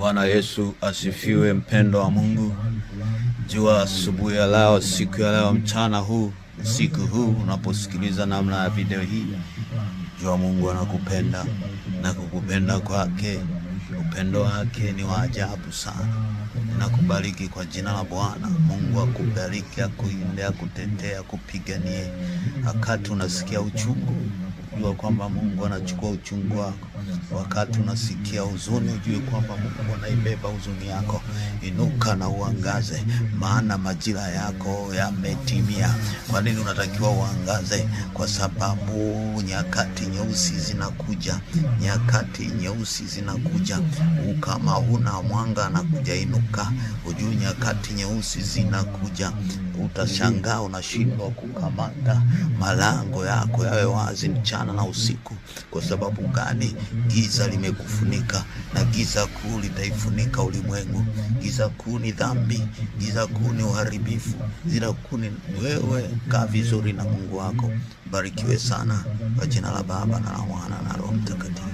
Bwana Yesu asifiwe. Mpendo wa Mungu, jua asubuhi ya leo, siku ya leo, mchana huu, usiku huu, unaposikiliza namna ya video hii, jua Mungu anakupenda na kukupenda kwake, upendo wake ni wa ajabu sana. Nakubariki kwa jina la Bwana. Mungu akubariki, akuinde, akutetea, akupiganie. Wakati unasikia uchungu, jua kwamba Mungu anachukua uchungu wako. Wakati unasikia huzuni, ujue kwamba Mungu anaibeba huzuni yako. Inuka na uangaze, maana majira yako yametimia. Kwa nini unatakiwa uangaze? Kwa sababu nyakati nyeusi zinakuja. Nyakati nyeusi zinakuja. Kama huna mwanga anakuja, inuka. Ujue nyakati nyeusi zinakuja. Utashangaa unashindwa kukamata malango yako yawe wazi mchana na usiku. Kwa sababu gani? Giza limekufunika, na giza kuu litaifunika ulimwengu. Giza kuu ni dhambi, giza kuu ni uharibifu, giza kuu ni wewe. Kaa vizuri na Mungu wako. Barikiwe sana kwa jina la Baba na la Mwana na Roho Mtakatifu.